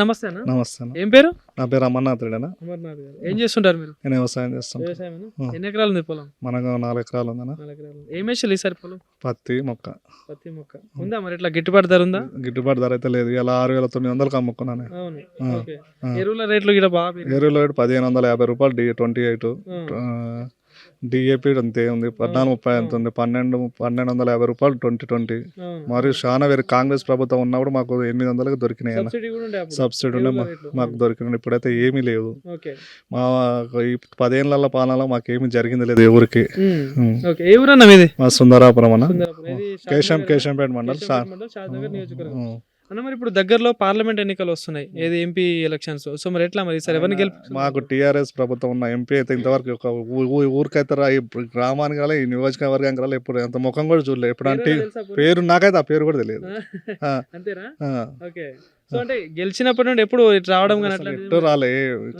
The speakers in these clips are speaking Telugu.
నమస్తే అన్న. నమస్తే అన్న. ఏం పేరు? నా పేరు అమర్నాథ్ రెడ్డి అన్న. అమర్నాథ్ గారు. ఏం చేస్తుంటారు మీరు? నేను వ్యవసాయం చేస్తాను. వ్యవసాయమేనా? ఎన్ని ఎకరాలు ఉంది పొలం? మనకు 4 ఎకరాలు ఉందన్న. 4 ఎకరాలు. ఏం వేసారు ఈసారి పొలం? పత్తి మొక్క. పత్తి మొక్క ఉందా? మరి ఇట్లా గిట్టుబాటు ధర ఉందా? గిట్టుబాటు ధర అయితే లేదు. ఇలా 6,900 అమ్ముకున్నాను. అవును. ఓకే. ఎరువుల రేట్లు ఇక్కడ బాగా పెరిగాయి. ఎరువుల రేటు 1550 రూపాయలు, 28 డిఏపి అంతే ఉంది. 1430 ఎంత ఉంది, 1250 రూపాయలు 2020. మరియు చాలా వేరే కాంగ్రెస్ ప్రభుత్వం ఉన్నప్పుడు మాకు 800కి దొరికినాయి అన్న. సబ్సిడీ కూడా ఉండే అప్పుడు. సబ్సిడీ ఉండే మాకు దొరికినాయి. ఇప్పుడైతే ఏమీ లేదు. ఓకే. మా ఈ 10 ఏళ్ల పాలనలో మాకేమీ జరిగింది లేదు ఎవరికి. ఓకే. ఏ ఊరన్నా మీది? మా సుందరాపురం అన్న. సుందరాపురం. ఇది కేశంపేట మండల్. షాద్నగర్ నియోజకవర్గం. అన్న మరి ఇప్పుడు దగ్గరలో పార్లమెంట్ ఎన్నికలు వస్తున్నాయి, ఏది ఎంపీ ఎలక్షన్స్. సో మరి ఎట్లా మరి సరే ఎవరిని మాకు టీఆర్ఎస్ ప్రభుత్వం ఉన్న ఎంపీ అయితే ఇంతవరకు ఒక ఊరికైతే ఈ గ్రామానికి రాలే, ఈ నియోజకవర్గానికి రాలే, ఎప్పుడు అంత ముఖం కూడా చూడలేదు. ఎప్పుడు అంటే పేరు నాకైతే ఆ పేరు కూడా తెలియదు. అంతేనా? ఓకే. సో అంటే గెలిచినప్పటి నుండి ఎప్పుడు రావడం ఎప్పుడు రాలే,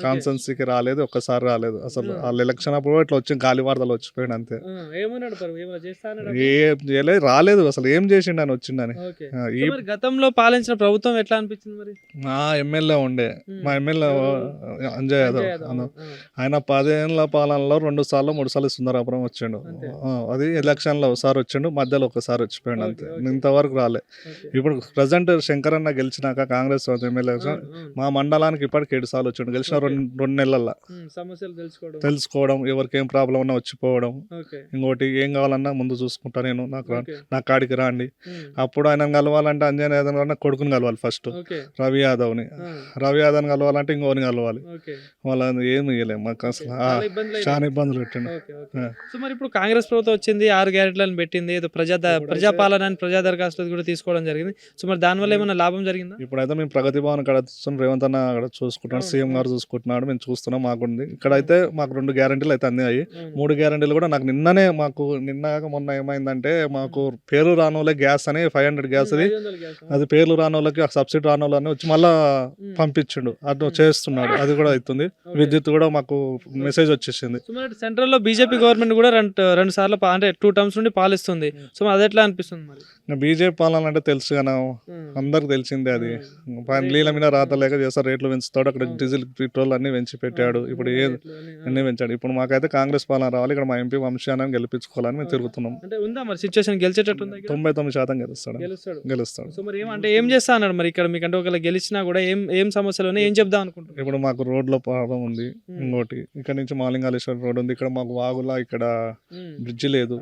కాన్సెన్సీకి రాలేదు, ఒక్కసారి రాలేదు అసలు. వాళ్ళ ఎలక్షన్ అప్పుడు ఇట్లా వచ్చి గాలి వార్తలు వచ్చిపోయాడు అంతే. ఏం చేయలేదు, రాలేదు అసలు. ఏం చేసిండు అని వచ్చిండని. గతంలో పాలించిన ప్రభుత్వం ఎట్లా అనిపించింది మరి? మా ఎమ్మెల్యే ఉండే, మా ఎమ్మెల్యే అంజయ్ యాదవ్. ఆయన 10 ఏళ్ల పాలనలో 2 సార్లు 3 సార్లు సుందరాపురం వచ్చిండు. అది ఎలక్షన్ లో ఒకసారి వచ్చిండు, మధ్యలో ఒకసారి వచ్చిపోయాడు అంతే. ఇంతవరకు రాలే. ఇప్పుడు ప్రజెంట్ శంకరన్న గెలిచినాక కాంగ్రెస్ ఎమ్మెల్యే మా మండలానికి ఇప్పటికి 7 సార్లు వచ్చిండు. గెలిచిన 2 నెలల్లో సమస్యలు తెలుసుకోవడం, ఎవరికి ఏం ప్రాబ్లం ఉన్నా వచ్చిపోవడం. ఇంకోటి ఏం కావాలన్నా ముందు చూసుకుంటా నేను, నా కాడికి రాండి. అప్పుడు ఆయన కలవాలంటే అంజయ్ యాదవ్ కన్నా కొడుకుని కలవాలి ఫస్ట్, రవి యాదవ్ని. రవి యాదవ్ని కలవాలంటే ఇంకోని కలవాలి. వాళ్ళని ఏమి ఇవ్వలేము మాకు అసలు. చాలా ఇబ్బందులు పెట్టిండు. సో మరి ఇప్పుడు కాంగ్రెస్ ప్రభుత్వం వచ్చింది, 6 గ్యారెంటీలను పెట్టింది, ఏదో ప్రజాపాలన అని ప్రజా దరఖాస్తులు కూడా తీసుకోవడం జరిగింది. సో మరి దానివల్ల ఏమైనా లాభం జరిగిందా? ఇప్పుడైతే మేము ప్రగతి భవన్ అక్కడ రేవంత్ అన్న అక్కడ చూసుకుంటున్నాడు, సీఎం గారు చూసుకుంటున్నాడు, మేము చూస్తున్నాం. మాకుంది ఇక్కడైతే మాకు 2 గ్యారెంటీలు అయితే అందాయి. 3 గ్యారెంటీలు కూడా నాకు నిన్ననే, మాకు మొన్న ఏమైందంటే మాకు పేర్లు రానోళ్ళే గ్యాస్ అని 500 గ్యాస్ అది పేర్లు రానోళ్ళకి సబ్సిడీ రానోళ్ళని వచ్చి మళ్ళా పంపించిండు. అది చేస్తున్నాడు, అది కూడా అవుతుంది. విద్యుత్ కూడా మాకు మెసేజ్ వచ్చేసింది. సెంట్రల్ లో బీజేపీ గవర్నమెంట్ కూడా 2 సార్లు అంటే 2 టర్మ్స్ నుండి పాలిస్తుంది. సో అది ఎట్లా అనిపిస్తుంది మరి? బీజేపీ పాలన అంటే తెలుసు కదా, అందరికి తెలిసిందే. అది నీళ్ళ మీద రాత లేక చేస్తారు, రేట్లు పెంచుతాడు. అక్కడ డీజిల్ పెట్రోల్ అన్ని పెంచి పెట్టాడు. ఇప్పుడు అన్ని పెంచాడు. ఇప్పుడు మాకైతే కాంగ్రెస్ పాలన రావాలి, ఇక్కడ మా ఎంపీ వంశాన్ని గెలిపించుకోవాలని మేము తిరుగుతున్నాం. 99% గెలుస్తాడు. సో మరి ఏం చేస్తా అన్నాడు మరి ఇక్కడ మీకంటే ఒకవేళ గెలిచినా కూడా ఏం సమస్యలు ఉన్నాయి, ఏం చెప్దాం అనుకుంటున్నారు? ఇప్పుడు మాకు రోడ్ల ప్రాబ్లం ఉంది. ఇంకోటి ఇక్కడ నుంచి మాలింగాలేశ్వరం రోడ్ ఉంది. ఇక్కడ మాకు వాగులా ఇక్కడ బ్రిడ్జ్ లేదు.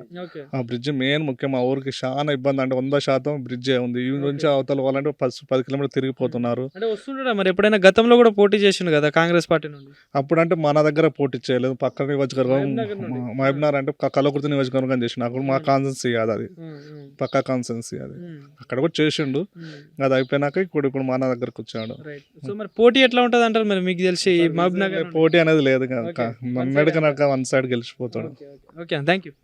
ఆ బ్రిడ్జ్ మెయిన్ ముఖ్యం. మా ఊరికి చాలా ఇబ్బంది. అంటే 100% బ్రిడ్జే ఉంది. ఈ నుంచి అవతల వాళ్ళంటే 10 కిలోమీటర్లు తిరిగిపోతున్నారు. అంటే వస్తుంటాడా మరి? ఎప్పుడైనా గతంలో కూడా పోటీ చేసిండు కదా కాంగ్రెస్ పార్టీ నుండి. అప్పుడంటే మన దగ్గర పోటీ చేయలేదు, పక్క నియోజకవర్గం మహబూబ్నగర్ అంటే కలకుర్తి నియోజకవర్గం చేసిండు. అప్పుడు మా కాన్సెన్సీ కాదు, అది పక్కా కాన్సెన్సీ. అది అక్కడ కూడా చేసిండు. అది అయిపోయినాక ఇప్పుడు మన దగ్గరకు వచ్చాడు. సో మరి పోటీ ఎట్లా ఉంటది అంటారు మరి? మీకు తెలిసి మహబూబ్నగర్ పోటీ అనేది లేదు కదా, నన్నడికి 1 సైడ్ గెలిచిపోతాడు. Okay, thank you.